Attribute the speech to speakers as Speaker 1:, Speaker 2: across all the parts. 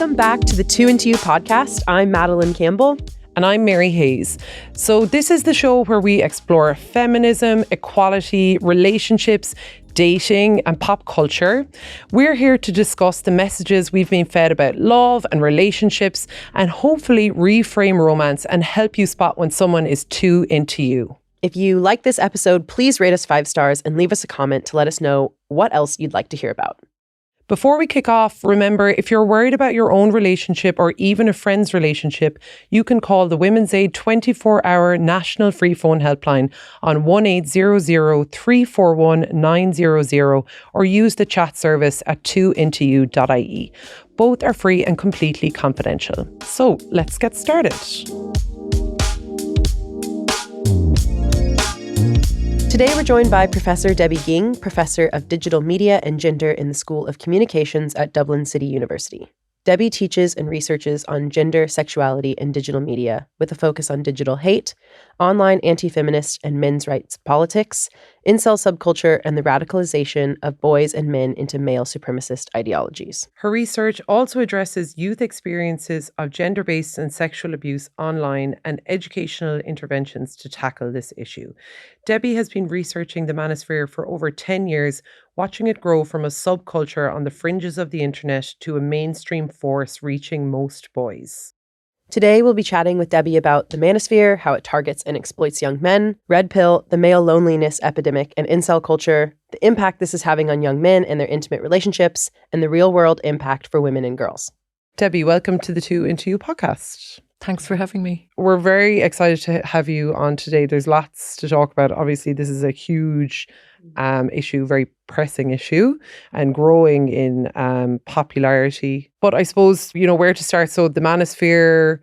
Speaker 1: Welcome back to the Two Into You podcast. I'm Madeline Campbell.
Speaker 2: And I'm Mary Hayes. So this is the show where we explore feminism, equality, relationships, dating and pop culture. We're here to discuss the messages we've been fed about love and relationships and hopefully reframe romance and help you spot when someone is too into you.
Speaker 1: If you like this episode, please rate us 5 stars and leave us a comment to let us know what else you'd like to hear about.
Speaker 2: Before we kick off, remember, if you're worried about your own relationship or even a friend's relationship, you can call the Women's Aid 24-hour national free phone helpline on 1-800-341-900 or use the chat service at 2intoyou.ie. Both are free and completely confidential. So let's get started.
Speaker 1: Today we're joined by Professor Debbie Ging, Professor of Digital Media and Gender in the School of Communications at Dublin City University. Debbie teaches and researches on gender, sexuality, and digital media with a focus on digital hate, online anti-feminist and men's rights politics, incel subculture, and the radicalisation of boys and men into male supremacist ideologies.
Speaker 2: Her research also addresses youth experiences of gender-based and sexual abuse online and educational interventions to tackle this issue. Debbie has been researching the manosphere for over 10 years, watching it grow from a subculture on the fringes of the internet to a mainstream force reaching most boys.
Speaker 1: Today, we'll be chatting with Debbie about the manosphere, how it targets and exploits young men, red pill, the male loneliness epidemic, and incel culture, the impact this is having on young men and their intimate relationships, and the real-world impact for women and girls.
Speaker 2: Debbie, welcome to the Two Into You podcast.
Speaker 3: Thanks for having me.
Speaker 2: We're very excited to have you on today. There's lots to talk about. Obviously, this is a huge issue, very pressing issue and growing in popularity. But I suppose, where to start. So the manosphere,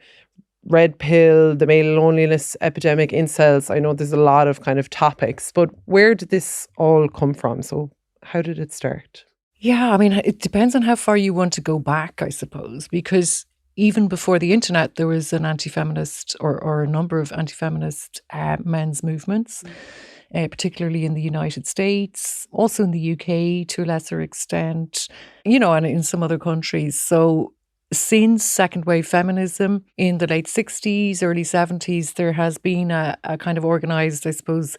Speaker 2: red pill, the male loneliness epidemic, incels. I know there's a lot of kind of topics, but where did this all come from? So how did it start?
Speaker 3: Yeah, I mean, it depends on how far you want to go back, I suppose, because even before the internet, there was an anti-feminist or a number of anti-feminist men's movements, particularly in the United States, also in the UK to a lesser extent, and in some other countries. So since second wave feminism in the late 60s, early 70s, there has been a kind of organised, I suppose,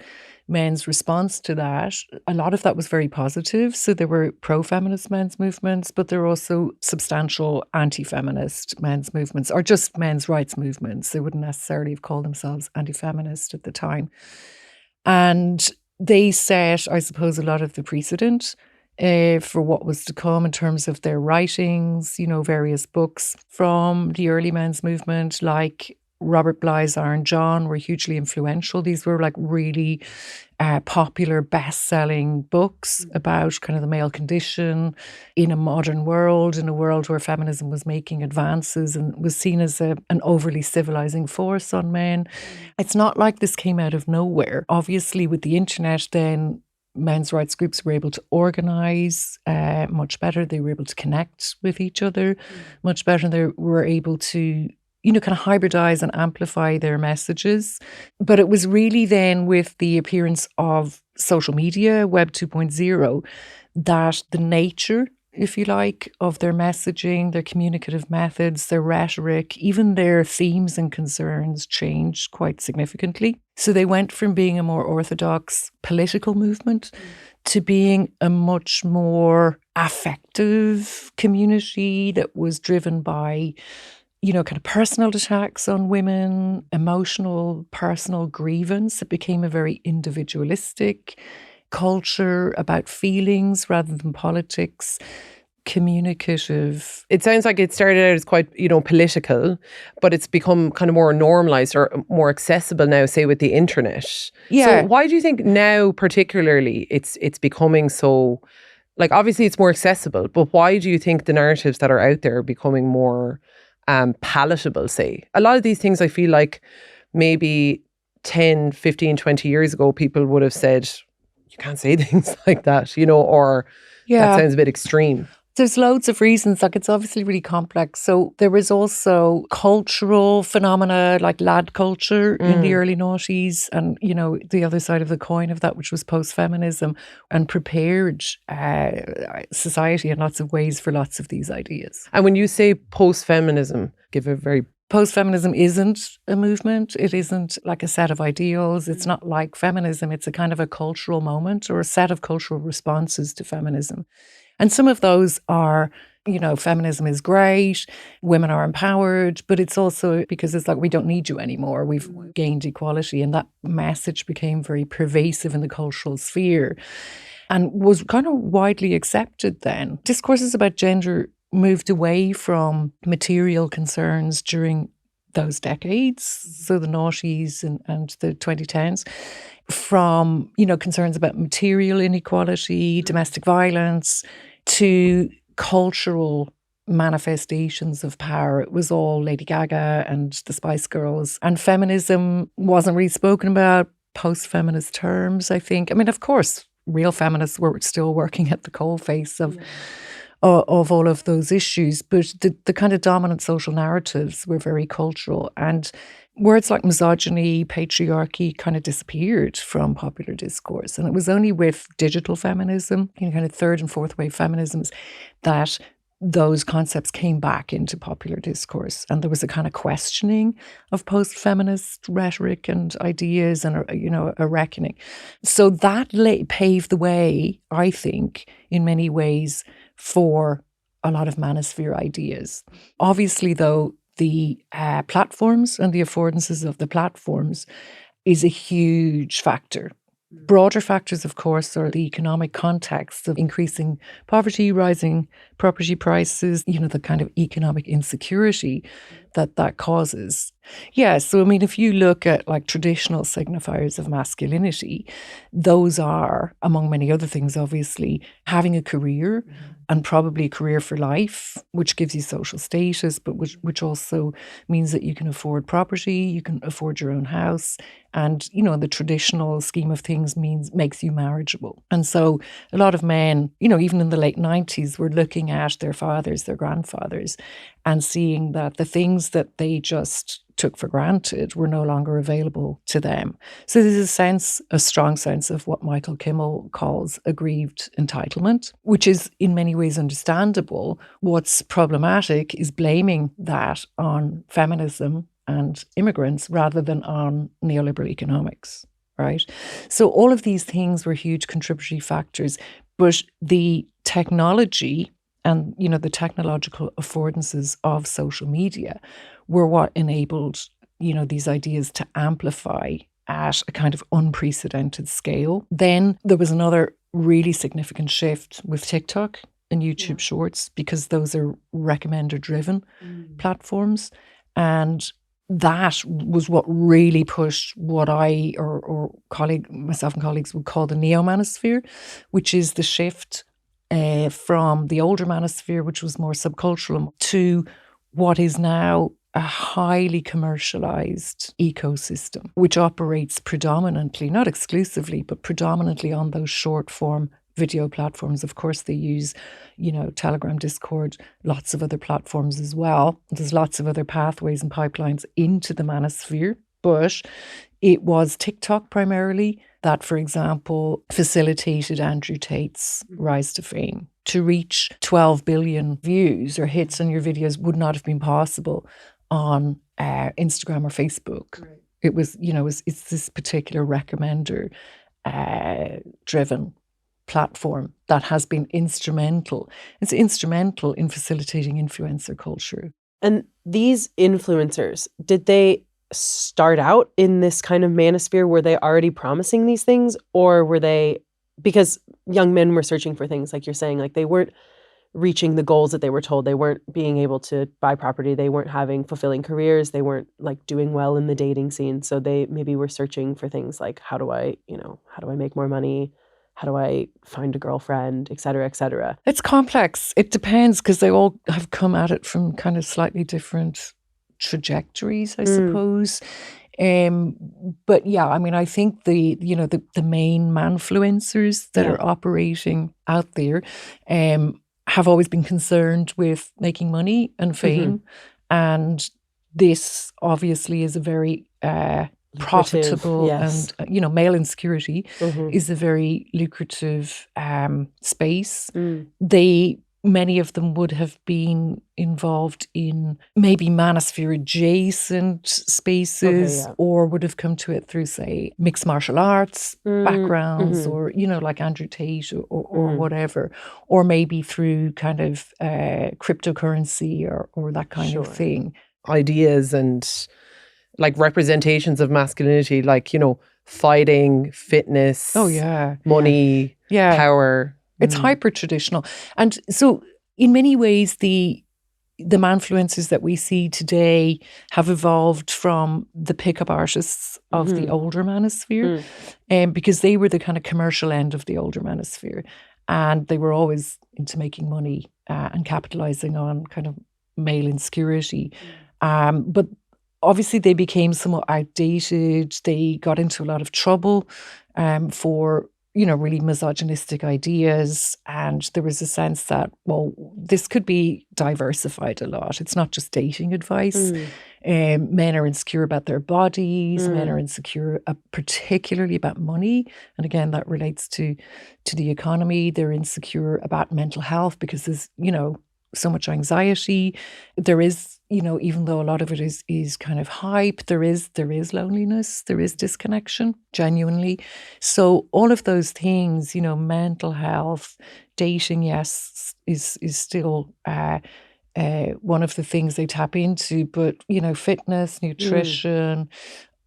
Speaker 3: men's response to that. A lot of that was very positive. So there were pro-feminist men's movements, but there were also substantial anti-feminist men's movements, or just men's rights movements. They wouldn't necessarily have called themselves anti-feminist at the time. And they set, I suppose, a lot of the precedent for what was to come in terms of their writings, various books from the early men's movement, like Robert Bly's Iron John, were hugely influential. These were like really popular, best-selling books about kind of the male condition in a modern world, in a world where feminism was making advances and was seen as an overly civilizing force on men. It's not like this came out of nowhere. Obviously, with the internet, then men's rights groups were able to organise much better. They were able to connect with each other much better. They were able to kind of hybridize and amplify their messages. But it was really then with the appearance of social media, Web 2.0, that the nature, if you like, of their messaging, their communicative methods, their rhetoric, even their themes and concerns changed quite significantly. So they went from being a more orthodox political movement to being a much more affective community that was driven by kind of personal attacks on women, emotional, personal grievance. It became a very individualistic culture about feelings rather than politics, communicative.
Speaker 2: It sounds like it started out as quite, political, but it's become kind of more normalized or more accessible now, say with the internet.
Speaker 3: Yeah.
Speaker 2: So why do you think now particularly it's becoming so, like, obviously it's more accessible, but why do you think the narratives that are out there are becoming more palatable, say? A lot of these things I feel like maybe 10, 15, 20 years ago, people would have said, you can't say things like that, or that sounds a bit extreme.
Speaker 3: There's loads of reasons. Like, it's obviously really complex. So there was also cultural phenomena like lad culture in the early noughties, and, you know, the other side of the coin of that, which was post-feminism, and prepared society in lots of ways for lots of these ideas.
Speaker 2: And when you say post-feminism, give a very...
Speaker 3: Post-feminism isn't a movement. It isn't like a set of ideals. It's not like feminism. It's a kind of a cultural moment or a set of cultural responses to feminism. And some of those are, you know, feminism is great, women are empowered, but it's also because it's like, we don't need you anymore. We've gained equality. And that message became very pervasive in the cultural sphere and was kind of widely accepted then. Discourses about gender moved away from material concerns during those decades, so the noughties and the 2010s, from, you know, concerns about material inequality, domestic violence, to cultural manifestations of power. It was all Lady Gaga and the Spice Girls, and feminism wasn't really spoken about post-feminist terms, I think. I mean, of course, real feminists were still working at the coalface of all of those issues, but the kind of dominant social narratives were very cultural, and words like misogyny, patriarchy kind of disappeared from popular discourse. And it was only with digital feminism, you know, kind of third and fourth wave feminisms, that those concepts came back into popular discourse, and there was a kind of questioning of post-feminist rhetoric and ideas, and, you know, a reckoning. So that paved the way, I think, in many ways, for a lot of manosphere ideas. Obviously, though, the platforms and the affordances of the platforms is a huge factor. Broader factors, of course, are the economic context of increasing poverty, rising property prices, you know, the kind of economic insecurity that causes. Yeah, so I mean, if you look at like traditional signifiers of masculinity, those are, among many other things, obviously, having a career and probably a career for life, which gives you social status, but which also means that you can afford property, you can afford your own house. And, you know, the traditional scheme of things makes you marriageable. And so a lot of men, you know, even in the late 90s, were looking at their fathers, their grandfathers, and seeing that the things that they just took for granted were no longer available to them. So there's a strong sense of what Michael Kimmel calls aggrieved entitlement, which is in many ways understandable. What's problematic is blaming that on feminism and immigrants rather than on neoliberal economics, right? So all of these things were huge contributory factors, but the technology and, you know, the technological affordances of social media were what enabled, you know, these ideas to amplify at a kind of unprecedented scale. Then there was another really significant shift with TikTok and YouTube Shorts, because those are recommender-driven platforms. And that was what really pushed what I or myself and colleagues would call the neo-manosphere, which is the shift from the older manosphere, which was more subcultural, to what is now a highly commercialized ecosystem, which operates predominantly, not exclusively, but predominantly on those short form video platforms. Of course, they use, you know, Telegram, Discord, lots of other platforms as well. There's lots of other pathways and pipelines into the manosphere, but it was TikTok primarily that, for example, facilitated Andrew Tate's rise to fame. To reach 12 billion views or hits on your videos would not have been possible on Instagram or Facebook. Right. It was, you know, it's this particular recommender driven platform that has been instrumental. It's instrumental in facilitating influencer culture.
Speaker 1: And these influencers, did they start out in this kind of manosphere? Were they already promising these things, or were they, because young men were searching for things, like you're saying, like they weren't reaching the goals that they were told, they weren't being able to buy property, they weren't having fulfilling careers, they weren't like doing well in the dating scene, so they maybe were searching for things like, how do I make more money, how do I find a girlfriend, et cetera, et cetera?
Speaker 3: It's complex. It depends, because they all have come at it from kind of slightly different trajectories, I suppose. But yeah, I mean, I think the main manfluencers that are operating out there have always been concerned with making money and fame. And this obviously is a very profitable
Speaker 1: yes.
Speaker 3: and, male insecurity is a very lucrative space. Many of them would have been involved in maybe manosphere adjacent spaces or would have come to it through, say, mixed martial arts backgrounds or, like Andrew Tate or whatever, or maybe through kind of cryptocurrency or that kind of thing.
Speaker 2: Ideas and like representations of masculinity, like, fighting, fitness, money, power.
Speaker 3: It's hyper traditional. And so in many ways, the manfluencers that we see today have evolved from the pickup artists of the older manosphere, because they were the kind of commercial end of the older manosphere. And they were always into making money and capitalizing on kind of male insecurity. But obviously they became somewhat outdated. They got into a lot of trouble for really misogynistic ideas. And there was a sense that, well, this could be diversified a lot. It's not just dating advice. Men are insecure about their bodies. Men are insecure particularly about money. And again, that relates to the economy. They're insecure about mental health because there's, so much anxiety. There is, even though a lot of it is kind of hype, there is loneliness, there is disconnection, genuinely. So all of those things, mental health, dating, yes, is still one of the things they tap into. But, fitness, nutrition,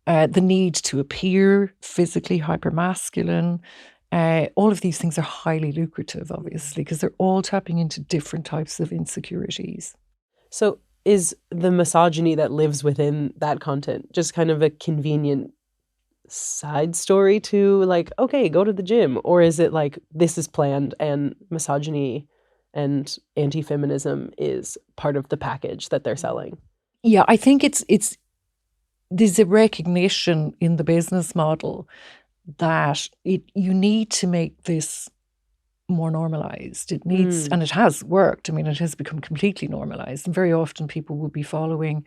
Speaker 3: the need to appear physically hypermasculine, all of these things are highly lucrative, obviously, because they're all tapping into different types of insecurities.
Speaker 1: So is the misogyny that lives within that content just kind of a convenient side story to like, okay, go to the gym? Or is it like this is planned and misogyny and anti-feminism is part of the package that they're selling?
Speaker 3: Yeah, I think there's a recognition in the business model that you need to make this more normalized. It needs, and it has worked. I mean, it has become completely normalized. And very often people will be following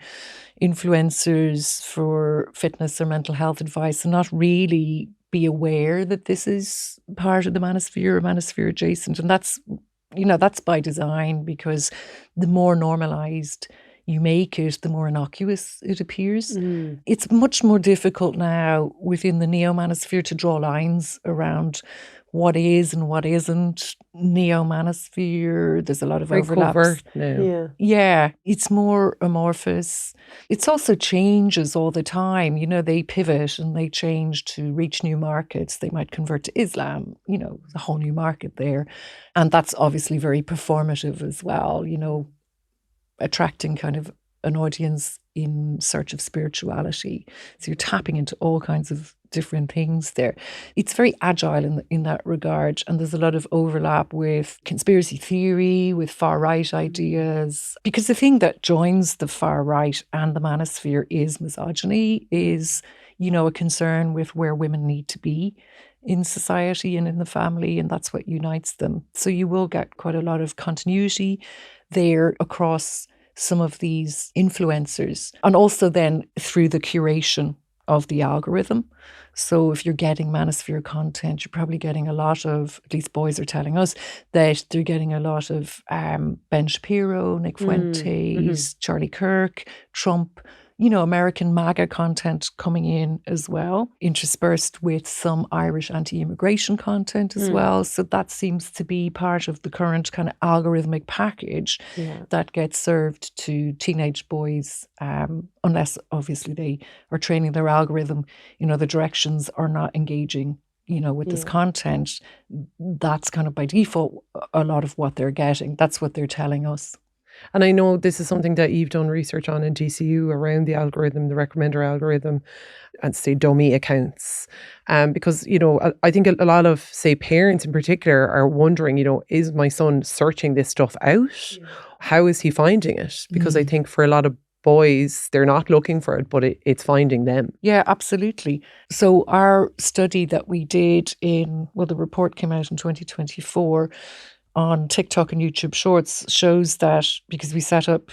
Speaker 3: influencers for fitness or mental health advice and not really be aware that this is part of the manosphere or manosphere adjacent. And that's by design, because the more normalized you make it, the more innocuous it appears. It's much more difficult now within the neo-manosphere to draw lines around what is and what isn't neo-manosphere. There's a lot of overlaps.
Speaker 2: Covert now.
Speaker 3: Yeah, it's more amorphous. It's also changes all the time. They pivot and they change to reach new markets. They might convert to Islam, a whole new market there. And that's obviously very performative as well, attracting kind of an audience in search of spirituality. So you're tapping into all kinds of different things there. It's very agile in that regard. And there's a lot of overlap with conspiracy theory, with far right ideas. Because the thing that joins the far right and the manosphere is misogyny, is, a concern with where women need to be in society and in the family. And that's what unites them. So you will get quite a lot of continuity there across some of these influencers, and also then through the curation of the algorithm. So if you're getting manosphere content, you're probably getting a lot of, at least boys are telling us, that they're getting a lot of Ben Shapiro, Nick Fuentes, Charlie Kirk, Trump, American MAGA content coming in as well, interspersed with some Irish anti-immigration content as well. So that seems to be part of the current kind of algorithmic package that gets served to teenage boys, unless obviously they are training their algorithm, the directions are not engaging, with this content. That's kind of by default a lot of what they're getting. That's what they're telling us.
Speaker 2: And I know this is something that you've done research on in DCU around the algorithm, the recommender algorithm, and say dummy accounts. Because, I think a lot of, say, parents in particular are wondering, is my son searching this stuff out? Yeah. How is he finding it? Because I think for a lot of boys, they're not looking for it, but it's finding them.
Speaker 3: Yeah, absolutely. So our study that we did the report came out in 2024 on TikTok and YouTube Shorts shows that, because we set up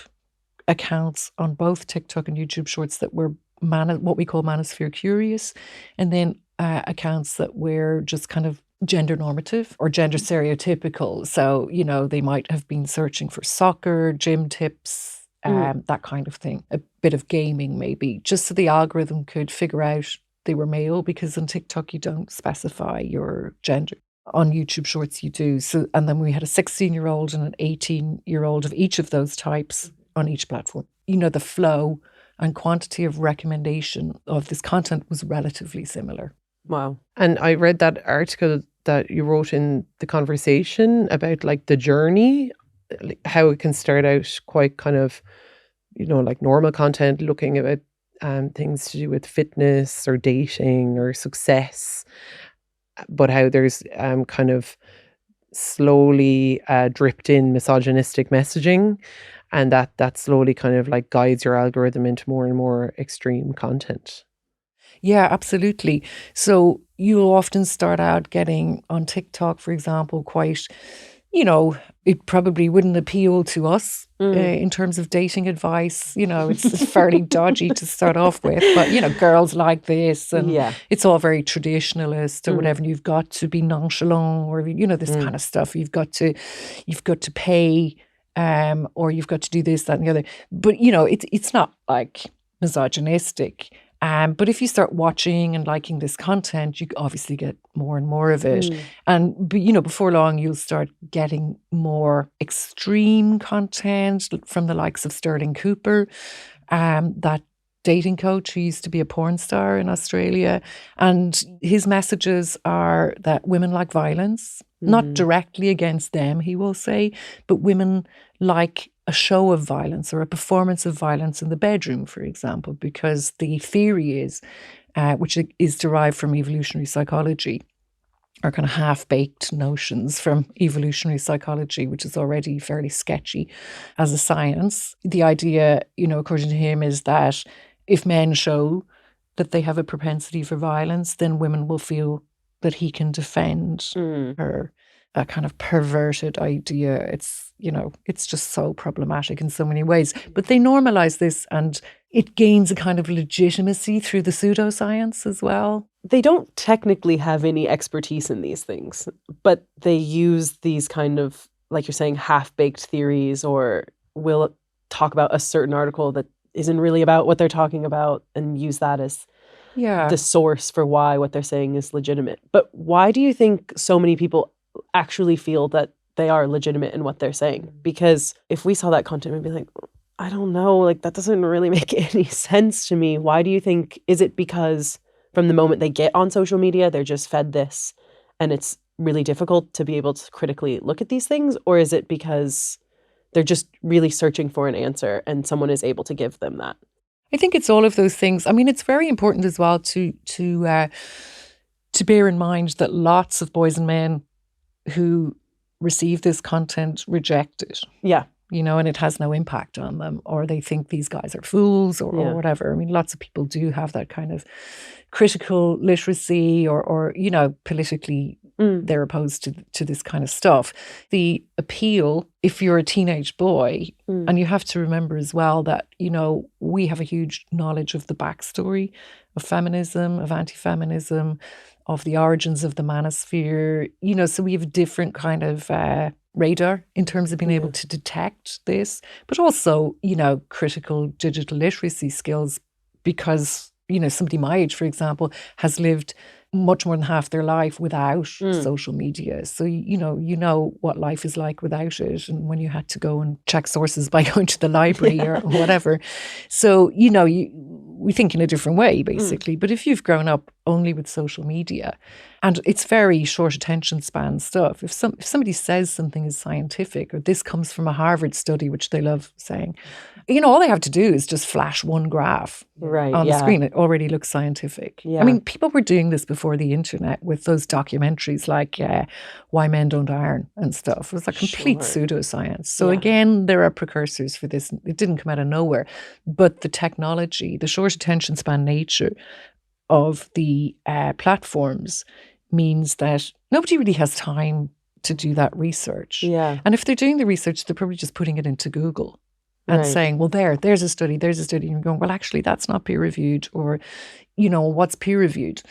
Speaker 3: accounts on both TikTok and YouTube Shorts that were what we call manosphere curious, and then accounts that were just kind of gender normative or gender stereotypical. So, they might have been searching for soccer, gym tips, that kind of thing. A bit of gaming maybe, just so the algorithm could figure out they were male, because on TikTok you don't specify your gender. On YouTube Shorts you do. So, and then we had a 16-year-old and an 18-year-old of each of those types on each platform. The flow and quantity of recommendation of this content was relatively similar.
Speaker 1: Wow.
Speaker 2: And I read that article that you wrote in The Conversation about like the journey, how it can start out quite kind of, like normal content, looking at things to do with fitness or dating or success, but how there's kind of slowly dripped in misogynistic messaging, and that slowly kind of like guides your algorithm into more and more extreme content.
Speaker 3: Yeah, absolutely. So you'll often start out getting on TikTok, for example, quite, it probably wouldn't appeal to us in terms of dating advice. It's fairly dodgy to start off with, but, girls like this, and it's all very traditionalist or whatever. And you've got to be nonchalant, or, this kind of stuff. You've got to pay, or you've got to do this, that, and the other. But, it's not like misogynistic. But if you start watching and liking this content, you obviously get more and more of it. And, before long, you'll start getting more extreme content from the likes of Sterling Cooper, that dating coach who used to be a porn star in Australia. And his messages are that women like violence, not directly against them, he will say, but women like a show of violence or a performance of violence in the bedroom, for example, because the theory is, which is derived from evolutionary psychology, or kind of half-baked notions from evolutionary psychology, which is already fairly sketchy as a science. The idea, according to him, is that if men show that they have a propensity for violence, then women will feel that he can defend her. A kind of perverted idea. It's just so problematic in so many ways. But they normalize this, and it gains a kind of legitimacy through the pseudoscience as well.
Speaker 1: They don't technically have any expertise in these things, but they use these kind of, like you're saying, half-baked theories, or will talk about a certain article that isn't really about what they're talking about, and use that as the source for why what they're saying is legitimate. But why do you think so many people actually feel that they are legitimate in what they're saying? Because if we saw that content, we'd be like, I don't know, like that doesn't really make any sense to me. Why do you think? Is it because from the moment they get on social media, they're just fed this and it's really difficult to be able to critically look at these things? Or is it because they're just really searching for an answer and someone is able to give them that?
Speaker 3: I think it's all of those things. I mean, it's very important as well to bear in mind that lots of boys and men who receive this content reject it.
Speaker 1: Yeah.
Speaker 3: And it has no impact on them, or they think these guys are fools or whatever. I mean, lots of people do have that kind of critical literacy or politically they're opposed to this kind of stuff. The appeal, if you're a teenage boy, and you have to remember as well that, we have a huge knowledge of the backstory of feminism, of anti-feminism, of the origins of the manosphere, so we have a different kind of radar in terms of being able to detect this, but also, critical digital literacy skills, because, somebody my age, for example, has lived much more than half their life without social media. So, you know what life is like without it, and when you had to go and check sources by going to the library or whatever. So, we think in a different way, basically. But if you've grown up only with social media, and it's very short attention span stuff, if somebody says something is scientific, or this comes from a Harvard study, which they love saying, all they have to do is just flash one graph on the screen. It already looks scientific. Yeah. I mean, people were doing this before the internet with those documentaries like Why Men Don't Iron and stuff. It was like complete pseudoscience. So again, there are precursors for this. It didn't come out of nowhere. But the technology, the short attention span nature of the platforms means that nobody really has time to do that research.
Speaker 1: Yeah.
Speaker 3: And if they're doing the research, they're probably just putting it into Google and saying, well, there's a study. And you're going, well, actually, that's not peer reviewed, or, what's peer reviewed?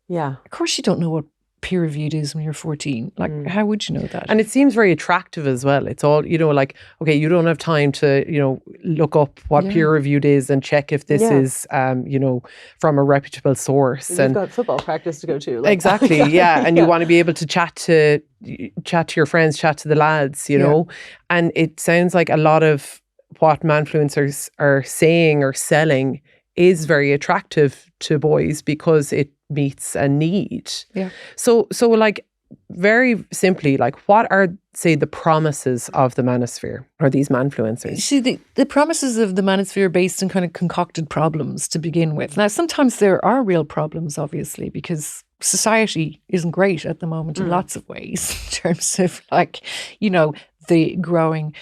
Speaker 1: Yeah.
Speaker 3: Of course, you don't know what peer reviewed is when you're 14. Like, how would you know that?
Speaker 2: And it seems very attractive as well. It's all, like, okay, you don't have time to, look up what peer reviewed is and check if this is, from a reputable source.
Speaker 1: And you've got football practice to go to. Like,
Speaker 2: exactly, yeah. And you want to be able to chat to your friends, chat to the lads, know. And it sounds like a lot of what manfluencers are saying or selling is very attractive to boys because it meets a need. Yeah. So like, very simply, like, what are, say, the promises of the manosphere or these manfluencers?
Speaker 3: See, the promises of the manosphere are based on kind of concocted problems to begin with. Now, sometimes there are real problems, obviously, because society isn't great at the moment in lots of ways, in terms of, like, the growing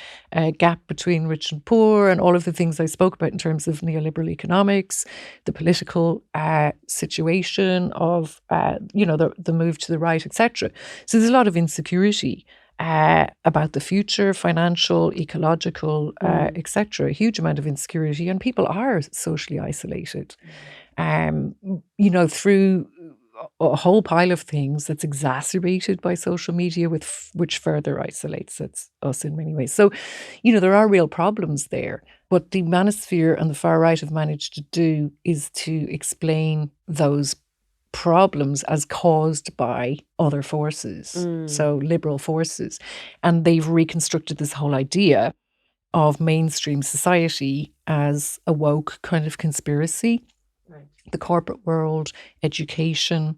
Speaker 3: gap between rich and poor, and all of the things I spoke about in terms of neoliberal economics, the political situation of, the move to the right, etc. So there's a lot of insecurity about the future, financial, ecological, etc. A huge amount of insecurity, and people are socially isolated, through a whole pile of things that's exacerbated by social media, which further isolates us in many ways. So, there are real problems there. What the manosphere and the far right have managed to do is to explain those problems as caused by other forces, so liberal forces. And they've reconstructed this whole idea of mainstream society as a woke kind of conspiracy. The corporate world, education,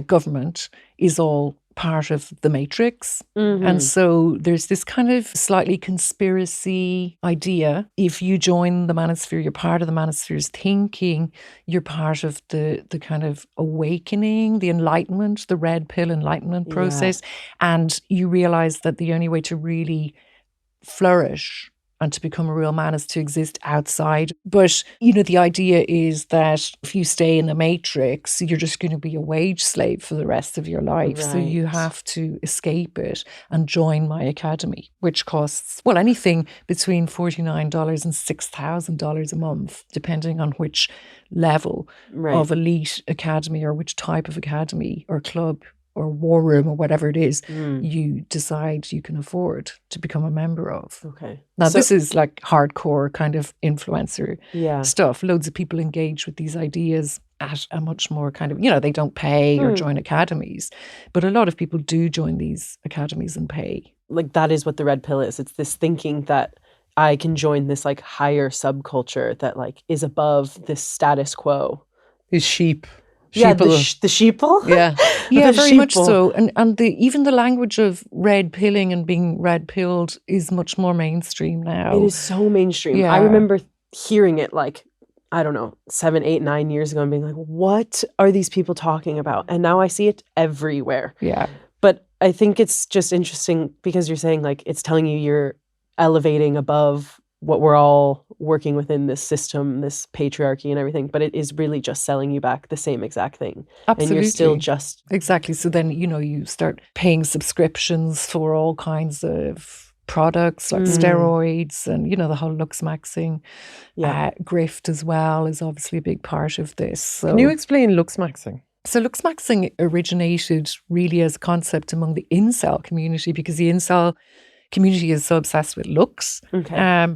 Speaker 3: government is all part of the matrix. And so there's this kind of slightly conspiracy idea. If you join the manosphere, you're part of the manosphere's thinking, you're part of the kind of awakening, the enlightenment, the red pill enlightenment process. And you realize that the only way to really flourish and to become a real man is to exist outside. But, the idea is that if you stay in the matrix, you're just going to be a wage slave for the rest of your life. Right. So you have to escape it and join my academy, which costs, anything between $49 and $6,000 a month, depending on which level of elite academy or which type of academy or club or war room or whatever it is you decide you can afford to become a member of.
Speaker 1: Okay.
Speaker 3: Now, this is like hardcore kind of influencer stuff. Loads of people engage with these ideas at a much more kind of, they don't pay or join academies. But a lot of people do join these academies and pay.
Speaker 1: Like, that is what the red pill is. It's this thinking that I can join this, like, higher subculture that, like, is above this status quo.
Speaker 2: These sheep.
Speaker 1: Yeah, the sheeple.
Speaker 2: Yeah,
Speaker 3: yeah, very much so. And even the language of red pilling and being red pilled is much more mainstream now.
Speaker 1: It is so mainstream. Yeah. I remember hearing it, like, I don't know, 7, 8, 9 years ago and being like, what are these people talking about? And now I see it everywhere.
Speaker 3: Yeah.
Speaker 1: But I think it's just interesting because you're saying, like, it's telling you you're elevating above what we're all working within this system, this patriarchy and everything, but it is really just selling you back the same exact thing.
Speaker 3: Absolutely.
Speaker 1: And you're still just...
Speaker 3: Exactly. So then, you start paying subscriptions for all kinds of products like steroids and, the whole looks maxing. Grift as well is obviously a big part of this. So,
Speaker 2: can you explain looks maxing?
Speaker 3: So looks maxing originated really as a concept among the incel community, because the incel community is so obsessed with looks,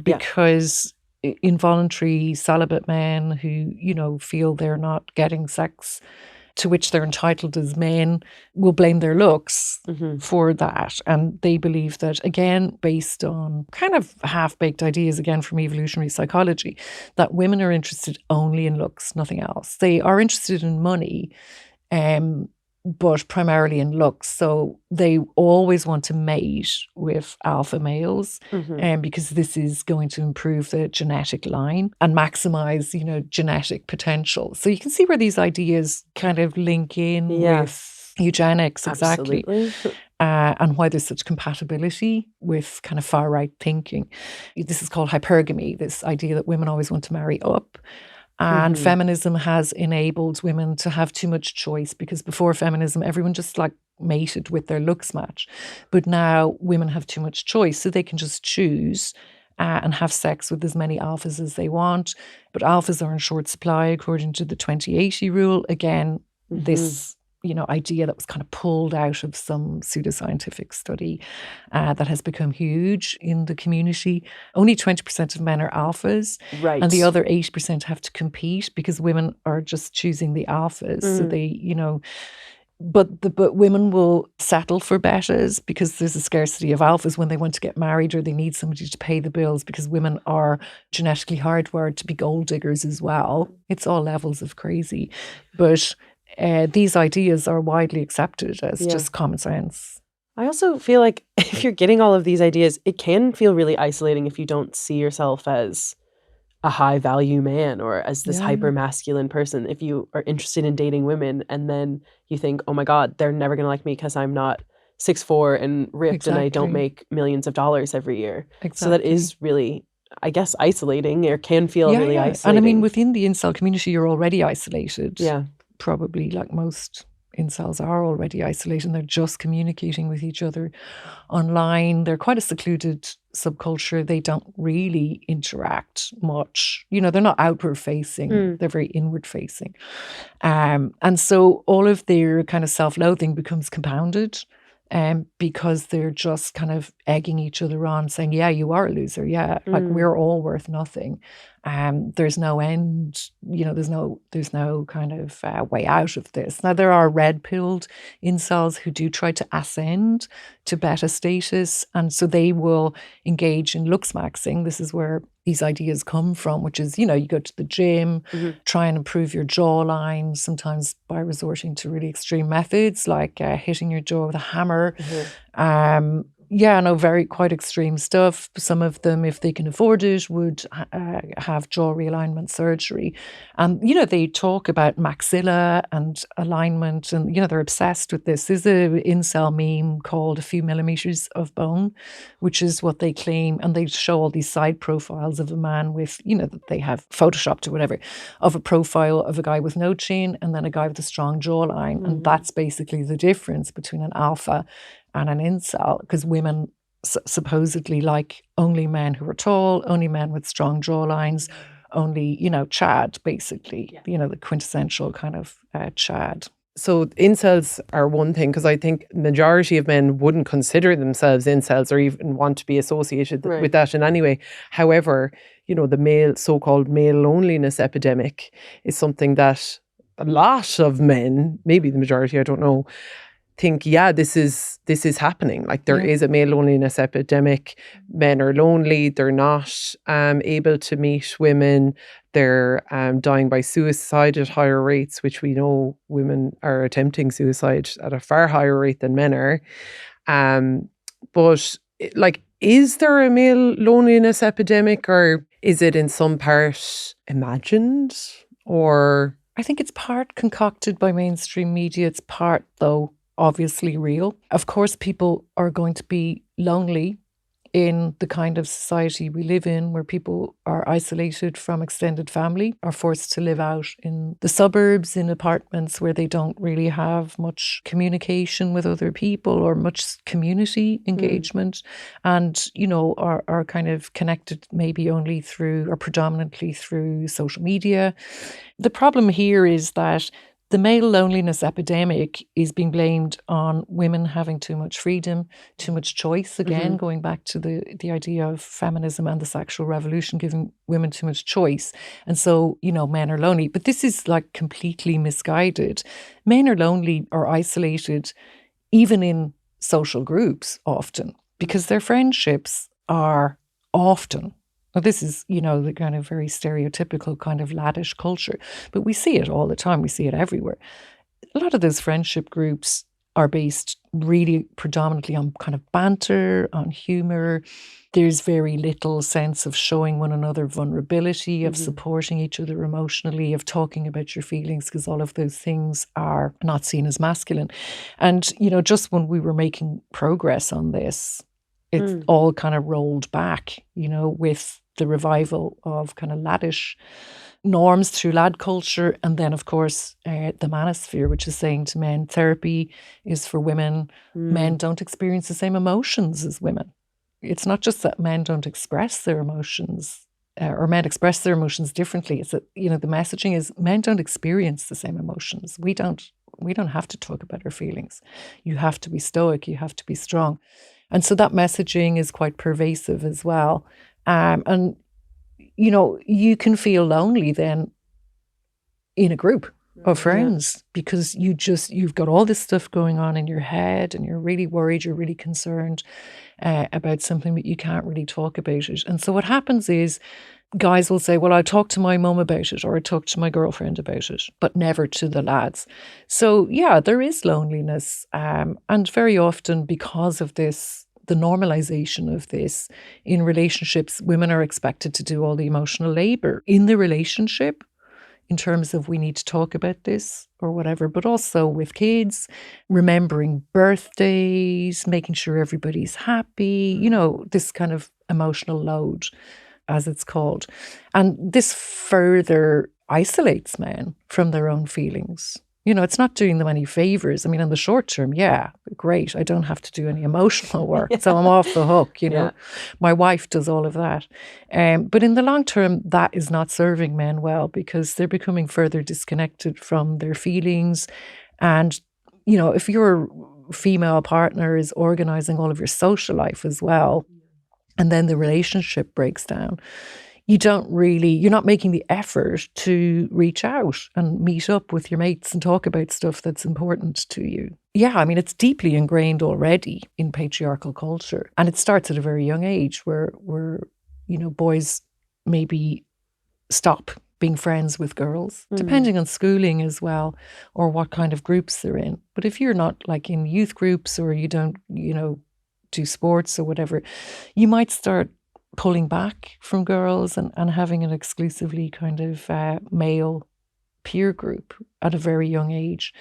Speaker 3: because involuntary celibate men who, feel they're not getting sex to which they're entitled as men will blame their looks for that. And they believe that, again, based on kind of half-baked ideas, again, from evolutionary psychology, that women are interested only in looks, nothing else. They are interested in money, but primarily in looks. So they always want to mate with alpha males, because this is going to improve the genetic line and maximize, genetic potential. So you can see where these ideas kind of link in with eugenics, exactly. And why there's such compatibility with kind of far-right thinking. This is called hypergamy, this idea that women always want to marry up. And feminism has enabled women to have too much choice, because before feminism, everyone just like mated with their looks match. But now women have too much choice, so they can just choose and have sex with as many alphas as they want. But alphas are in short supply according to the 2080 rule. Again, this idea that was kind of pulled out of some pseudoscientific study that has become huge in the community. Only 20% of men are alphas,
Speaker 1: Right.
Speaker 3: and the other 80% have to compete because women are just choosing the alphas. So they, but women will settle for betas because there's a scarcity of alphas when they want to get married or they need somebody to pay the bills, because women are genetically hardwired to be gold diggers as well. It's all levels of crazy. But these ideas are widely accepted as just common sense.
Speaker 1: I also feel like if you're getting all of these ideas, it can feel really isolating if you don't see yourself as a high value man or as this hyper masculine person. If you are interested in dating women and then you think, oh my God, they're never going to like me because I'm not 6'4" and ripped and I don't make millions of dollars every year. So that is really, I guess, isolating, or can feel really isolating.
Speaker 3: And I mean, within the incel community, you're already isolated.
Speaker 1: Yeah.
Speaker 3: Probably, like most incels are already isolated. They're just communicating with each other online. They're quite a secluded subculture. They don't really interact much. They're not outward facing. They're very inward facing. And so all of their kind of self-loathing becomes compounded because they're just kind of egging each other on, saying, yeah, you are a loser. Yeah, like we're all worth nothing. There's no end, there's no kind of way out of this. Now, there are red-pilled incels who do try to ascend to beta status, and so they will engage in looks maxing. This is where these ideas come from, which is, you go to the gym, try and improve your jawline, sometimes by resorting to really extreme methods like hitting your jaw with a hammer. Quite extreme stuff. Some of them, if they can afford it, would have jaw realignment surgery. And, they talk about maxilla and alignment and, they're obsessed with this. There's an incel meme called A Few Millimeters of Bone, which is what they claim. And they show all these side profiles of a man with, that they have photoshopped or whatever, of a profile of a guy with no chin and then a guy with a strong jawline. And that's basically the difference between an alpha and an incel, because women supposedly like only men who are tall, only men with strong jawlines, only, Chad, basically, the quintessential kind of Chad.
Speaker 2: So incels are one thing, because I think majority of men wouldn't consider themselves incels or even want to be associated with that in any way. However, the so-called male loneliness epidemic is something that a lot of men, maybe the majority, I don't know, think, this is happening. Like there is a male loneliness epidemic. Men are lonely. They're not able to meet women. They're dying by suicide at higher rates, which we know women are attempting suicide at a far higher rate than men are. But is there a male loneliness epidemic, or is it in some part imagined? Or
Speaker 3: I think it's part concocted by mainstream media. It's part, though, obviously real. Of course, people are going to be lonely in the kind of society we live in, where people are isolated from extended family, are forced to live out in the suburbs, in apartments where they don't really have much communication with other people or much community engagement, and, are kind of connected maybe only through or predominantly through social media. The problem here is that the male loneliness epidemic is being blamed on women having too much freedom, too much choice. Again, going back to the idea of feminism and the sexual revolution, giving women too much choice. And so, men are lonely. But this is completely misguided. Men are lonely or isolated even in social groups often, because their friendships are often, well, this is, the kind of very stereotypical kind of laddish culture, but we see it all the time. We see it everywhere. A lot of those friendship groups are based really predominantly on kind of banter, on humor. There's very little sense of showing one another vulnerability, of supporting each other emotionally, of talking about your feelings, because all of those things are not seen as masculine. And, just when we were making progress on this, it's all kind of rolled back, with the revival of kind of laddish norms through lad culture. And then, of course, the manosphere, which is saying to men, therapy is for women. Men don't experience the same emotions as women. It's not just that men don't express their emotions or men express their emotions differently. It's that, the messaging is men don't experience the same emotions. We don't have to talk about our feelings. You have to be stoic. You have to be strong. And so that messaging is quite pervasive as well. And, you can feel lonely then in a group of friends because you've got all this stuff going on in your head and you're really worried, you're really concerned about something, but you can't really talk about it. And so what happens is guys will say, well, I'll talk to my mum about it or I talk to my girlfriend about it, but never to the lads. So yeah, there is loneliness. And very often because of this, the normalization of this in relationships, women are expected to do all the emotional labor in the relationship in terms of we need to talk about this or whatever, but also with kids, remembering birthdays, making sure everybody's happy, this kind of emotional load, as it's called. And this further isolates men from their own feelings. It's not doing them any favors. I mean, in the short term, yeah, great. I don't have to do any emotional work. So I'm off the hook, My wife does all of that. But in the long term, that is not serving men well because they're becoming further disconnected from their feelings. And, if your female partner is organizing all of your social life as well, and then the relationship breaks down, you're not making the effort to reach out and meet up with your mates and talk about stuff that's important to you. Yeah, I mean, it's deeply ingrained already in patriarchal culture. And it starts at a very young age where boys maybe stop being friends with girls, depending on schooling as well, or what kind of groups they're in. But if you're not like in youth groups or you don't, do sports or whatever, you might start pulling back from girls and having an exclusively kind of male peer group at a very young age.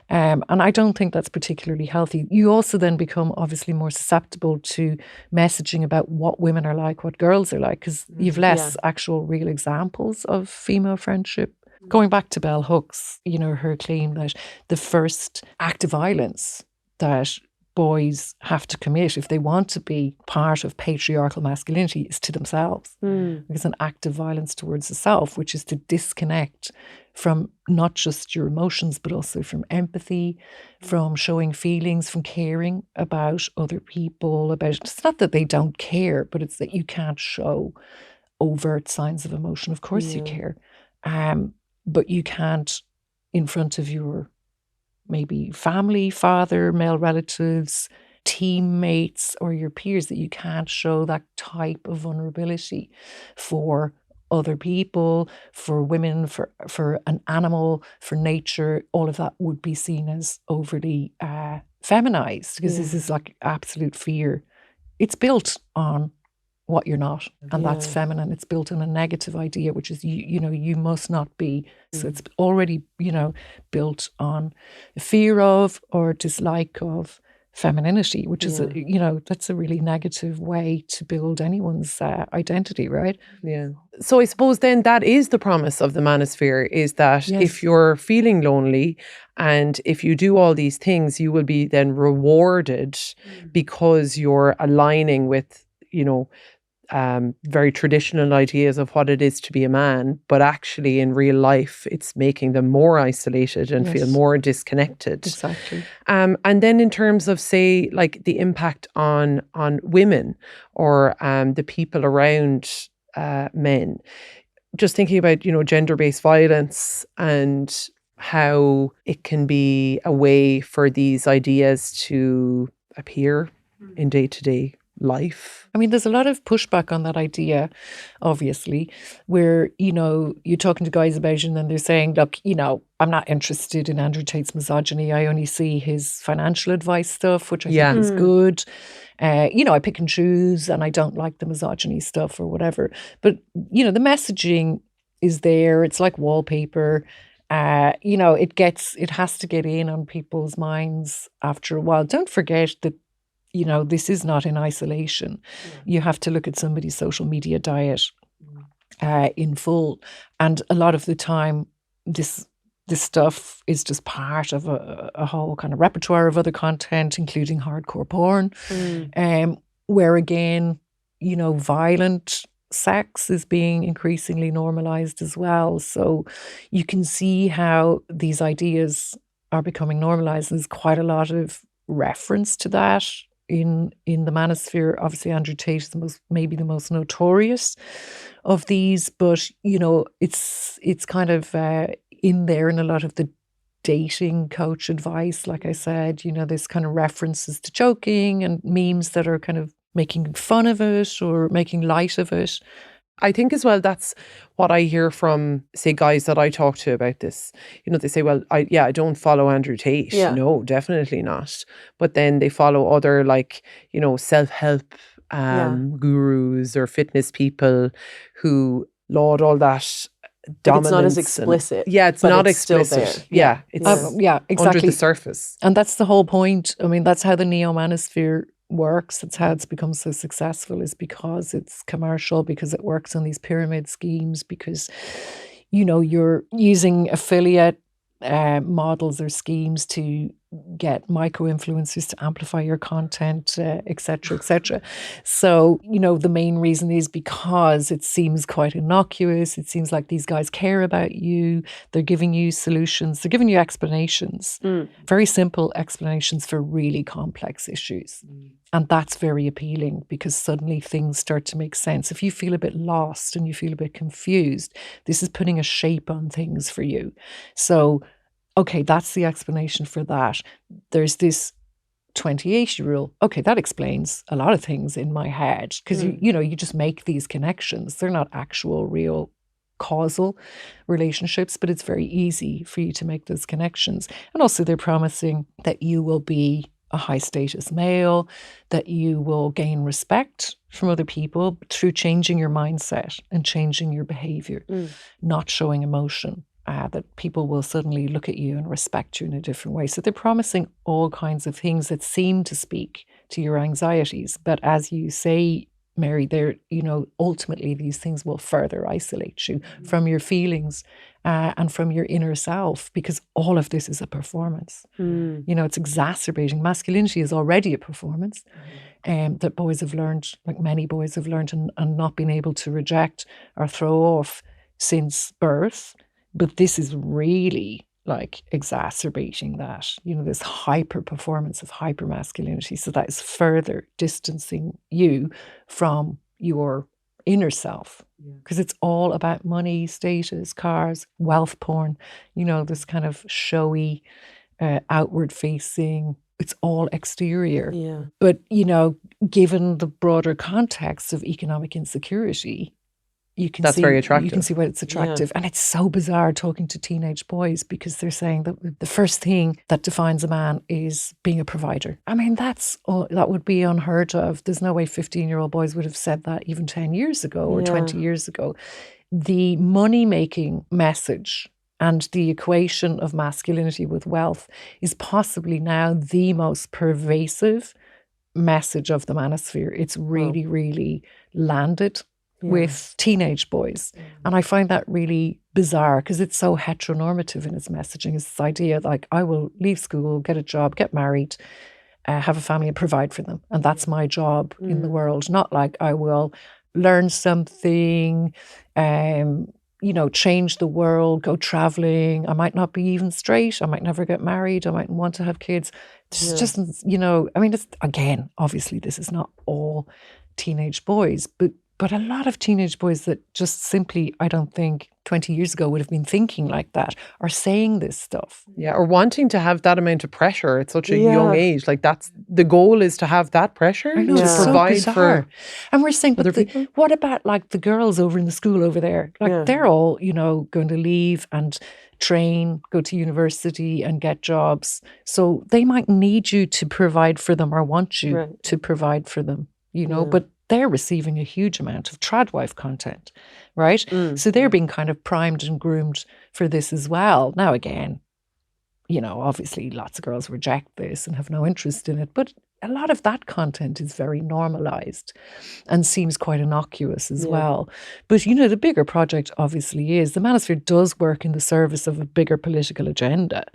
Speaker 3: And I don't think that's particularly healthy. You also then become obviously more susceptible to messaging about what women are like, what girls are like, because you've less actual real examples of female friendship. Going back to Bell Hooks, her claim that the first act of violence that boys have to commit if they want to be part of patriarchal masculinity is to themselves. It's an act of violence towards the self, which is to disconnect from not just your emotions, but also from empathy, from showing feelings, from caring about other people. It's not that they don't care, but it's that you can't show overt signs of emotion. Of course you care, but you can't in front of your maybe family, father, male relatives, teammates, or your peers, that you can't show that type of vulnerability for other people, for women, for an animal, for nature. All of that would be seen as overly feminized because this is like absolute fear. It's built on what you're not, and that's feminine. It's built on a negative idea, which is you must not be. So it's already built on fear of or dislike of femininity, which is that's a really negative way to build anyone's identity, right?
Speaker 2: Yeah. So I suppose then that is the promise of the manosphere, is that if you're feeling lonely and if you do all these things, you will be then rewarded because you're aligning with very traditional ideas of what it is to be a man, but actually in real life it's making them more isolated and feel more disconnected.
Speaker 3: Exactly.
Speaker 2: And then in terms of, say, like the impact on women or the people around men, just thinking about gender-based violence and how it can be a way for these ideas to appear in day-to-day life.
Speaker 3: I mean, there's a lot of pushback on that idea, obviously, where, you're talking to guys about it and then they're saying, look, I'm not interested in Andrew Tate's misogyny. I only see his financial advice stuff, which I think is good. I pick and choose and I don't like the misogyny stuff or whatever. But, the messaging is there. It's like wallpaper. It has to get in on people's minds after a while. Don't forget that this is not in isolation. You have to look at somebody's social media diet in full. And a lot of the time, this stuff is just part of a whole kind of repertoire of other content, including hardcore porn, where again, violent sex is being increasingly normalized as well. So you can see how these ideas are becoming normalized. There's quite a lot of reference to that in the manosphere. Obviously, Andrew Tate is maybe the most notorious of these, but it's kind of in there in a lot of the dating coach advice. Like I said, there's kind of references to joking and memes that are kind of making fun of it or making light of it.
Speaker 2: I think as well, that's what I hear from, say, guys that I talk to about this. They say, well, I don't follow Andrew Tate.
Speaker 1: Yeah.
Speaker 2: No, definitely not. But then they follow other self-help gurus or fitness people who laud all that dominance.
Speaker 1: It's not as explicit.
Speaker 2: It's not explicit.
Speaker 1: Still there.
Speaker 2: Yeah, it's
Speaker 3: exactly.
Speaker 2: under the surface.
Speaker 3: And that's the whole point. I mean, that's how the neo-manosphere works. It's how it's become so successful, is because it's commercial, because it works on these pyramid schemes, because you're using affiliate models or schemes to get micro-influencers to amplify your content, etc., etc. So, the main reason is because it seems quite innocuous. It seems like these guys care about you. They're giving you solutions. They're giving you explanations, very simple explanations for really complex issues. And that's very appealing, because suddenly things start to make sense. If you feel a bit lost and you feel a bit confused, this is putting a shape on things for you. So, okay, that's the explanation for that. There's this 20/80 rule. Okay, that explains a lot of things in my head, because you just make these connections. They're not actual, real causal relationships, but it's very easy for you to make those connections. And also, they're promising that you will be a high status male, that you will gain respect from other people through changing your mindset and changing your behavior, not showing emotion. That people will suddenly look at you and respect you in a different way. So they're promising all kinds of things that seem to speak to your anxieties. But as you say, Mary, they're, ultimately these things will further isolate you from your feelings and from your inner self, because all of this is a performance. It's exacerbating. Masculinity is already a performance that boys have learned, like many boys have learned, and not been able to reject or throw off since birth. But this is really like exacerbating that, this hyper performance of hyper masculinity. So that is further distancing you from your inner self, because it's all about money, status, cars, wealth porn, this kind of showy, outward facing. It's all exterior.
Speaker 1: Yeah.
Speaker 3: But, given the broader context of economic insecurity,
Speaker 2: that's very attractive.
Speaker 3: You can see why it's attractive. And it's so bizarre talking to teenage boys, because they're saying that the first thing that defines a man is being a provider. I mean, that would be unheard of. There's no way 15-year-old boys would have said that even 10 years ago or 20 years ago. The money-making message and the equation of masculinity with wealth is possibly now the most pervasive message of the manosphere. It's really, really landed with teenage boys. And I find that really bizarre, because it's so heteronormative in its messaging. It's this idea like, I will leave school, get a job, get married, have a family and provide for them. And that's my job in the world. Not like I will learn something, change the world, go traveling. I might not be even straight. I might never get married. I might want to have kids. It's just, it's, again, obviously this is not all teenage boys, but a lot of teenage boys that just simply, I don't think 20 years ago would have been thinking like that, are saying this stuff.
Speaker 2: Yeah, or wanting to have that amount of pressure at such a young age. Like, that's the goal, is to have that pressure
Speaker 3: I know,
Speaker 2: to
Speaker 3: it's
Speaker 2: provide
Speaker 3: so
Speaker 2: for
Speaker 3: and we're saying,
Speaker 2: other people.
Speaker 3: What about like the girls over in the school over there? Like they're all, going to leave and train, go to university and get jobs. So they might need you to provide for them, or want you to provide for them, but they're receiving a huge amount of tradwife content, right? So they're being kind of primed and groomed for this as well. Now, again, obviously lots of girls reject this and have no interest in it, but a lot of that content is very normalized and seems quite innocuous as well. But, the bigger project obviously is the manosphere does work in the service of a bigger political agenda,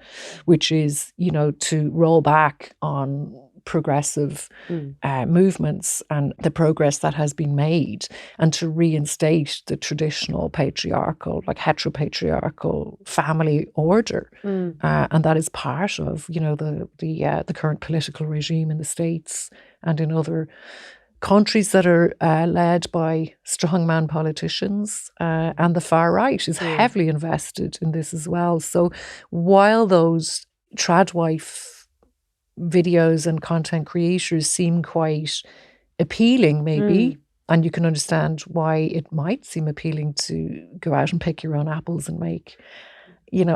Speaker 3: which is, to roll back on progressive movements and the progress that has been made, and to reinstate the traditional patriarchal, like heteropatriarchal family order. And that is part of, the current political regime in the States and in other countries that are led by strongman politicians, and the far right is heavily invested in this as well. So while those tradwife videos and content creators seem quite appealing, maybe, and you can understand why it might seem appealing to go out and pick your own apples and make,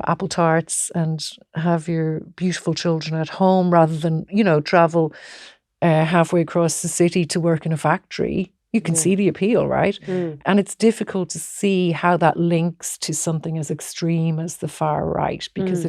Speaker 3: apple tarts and have your beautiful children at home rather than, travel halfway across the city to work in a factory. You can see the appeal, right? And it's difficult to see how that links to something as extreme as the far right, because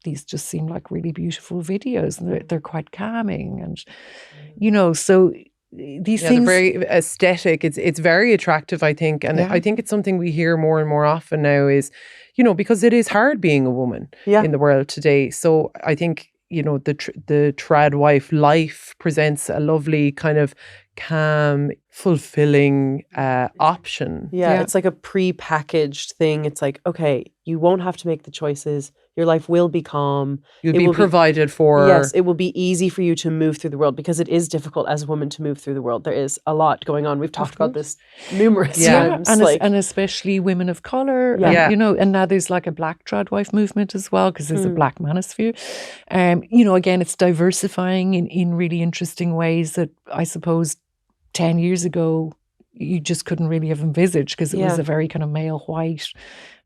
Speaker 3: these just seem like really beautiful videos, and they're quite calming, and so these things,
Speaker 2: they're very aesthetic. It's very attractive, I think, and I think it's something we hear more and more often now. Is because it is hard being a woman in the world today. So I think the tradwife life presents a lovely kind of calm, fulfilling option.
Speaker 1: It's like a pre-packaged thing. It's like, okay, you won't have to make the choices. Your life will be calm.
Speaker 2: You'll be provided for.
Speaker 1: Yes, it will be easy for you to move through the world, because it is difficult as a woman to move through the world. There is a lot going on. We've talked about this numerous times.
Speaker 3: And especially women of colour. And now there's like a black tradwife movement as well, because there's a black manosphere. Again, it's diversifying in really interesting ways that I suppose 10 years ago you just couldn't really have envisaged, because it was a very kind of male white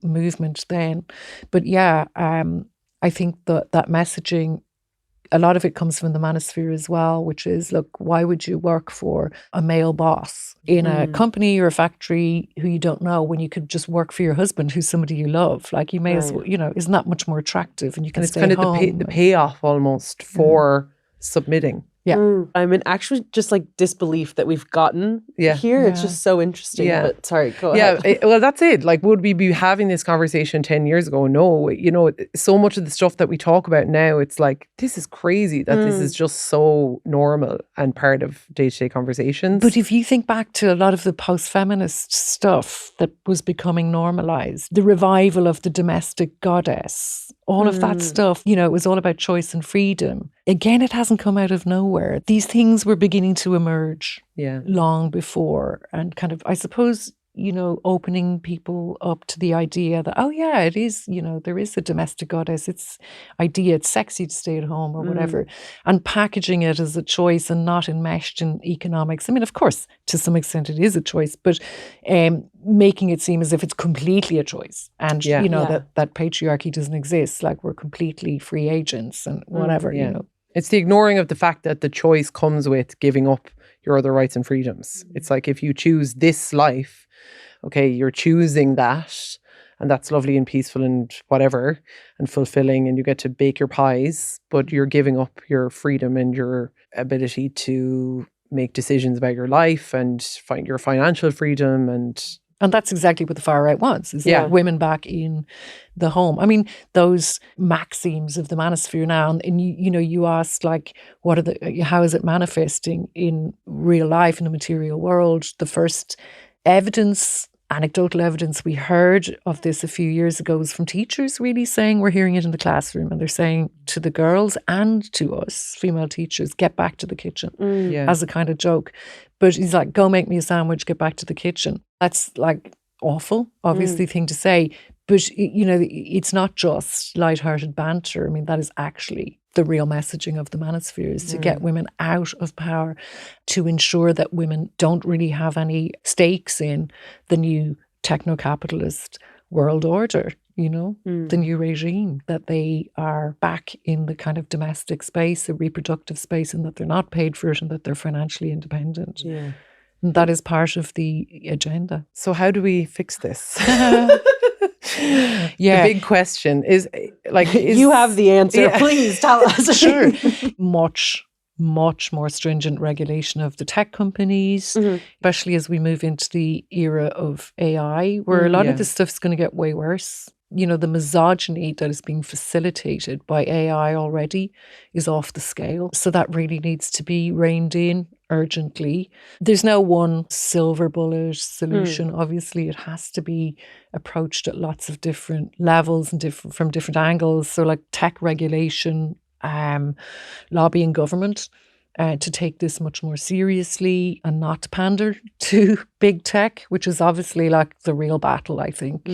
Speaker 3: movement then. But I think that messaging, a lot of it comes from the manosphere as well, which is, look, why would you work for a male boss in a company or a factory who you don't know, when you could just work for your husband, who's somebody you love? Like, you may as well, isn't that much more attractive, and you can stay home.
Speaker 2: It's kind of the payoff almost for submitting.
Speaker 1: I'm in actually just like disbelief that we've gotten here. It's just so interesting. But sorry, go ahead.
Speaker 2: Well, that's it. Like, would we be having this conversation 10 years ago? No. So much of the stuff that we talk about now, it's like, this is crazy that this is just so normal and part of day-to-day conversations.
Speaker 3: But if you think back to a lot of the post-feminist stuff that was becoming normalized, the revival of the domestic goddess, all of that stuff, it was all about choice and freedom. Again, it hasn't come out of nowhere. These things were beginning to emerge long before, and kind of, I suppose, opening people up to the idea that, it is, there is a domestic goddess. It's sexy to stay at home or whatever, and packaging it as a choice and not enmeshed in economics. I mean, of course, to some extent it is a choice, but making it seem as if it's completely a choice, and that patriarchy doesn't exist, like we're completely free agents and whatever.
Speaker 2: It's the ignoring of the fact that the choice comes with giving up your other rights and freedoms. It's like, if you choose this life, okay, you're choosing that, and that's lovely and peaceful and whatever and fulfilling, and you get to bake your pies, but you're giving up your freedom and your ability to make decisions about your life and find your financial freedom.
Speaker 3: And that's exactly what the far right wants, is women back in the home. I mean, those maxims of the manosphere now, and you asked, like, how is it manifesting in real life, in the material world? The first anecdotal evidence we heard of this a few years ago was from teachers really saying, we're hearing it in the classroom, and they're saying to the girls and to us, female teachers, get back to the kitchen, as a kind of joke. But he's like, go make me a sandwich, get back to the kitchen. That's like awful, obviously, thing to say. But, it's not just lighthearted banter. I mean, that is actually the real messaging of the manosphere, is to get women out of power, to ensure that women don't really have any stakes in the new techno-capitalist world order, the new regime, that they are back in the kind of domestic space, a reproductive space, and that they're not paid for it, and that they're financially independent.
Speaker 1: Yeah.
Speaker 3: And that is part of the agenda.
Speaker 2: So how do we fix this? The big question is, like,
Speaker 1: you have the answer. Please tell us.
Speaker 3: Sure. Much much more stringent regulation of the tech companies, especially as we move into the era of AI, where a lot of this stuff's going to get way worse. You know, the misogyny that is being facilitated by AI already is off the scale. So that really needs to be reined in urgently. There's no one silver bullet solution. Obviously, it has to be approached at lots of different levels and from different angles. So like tech regulation, lobbying government to take this much more seriously and not pander to big tech, which is obviously like the real battle, I think.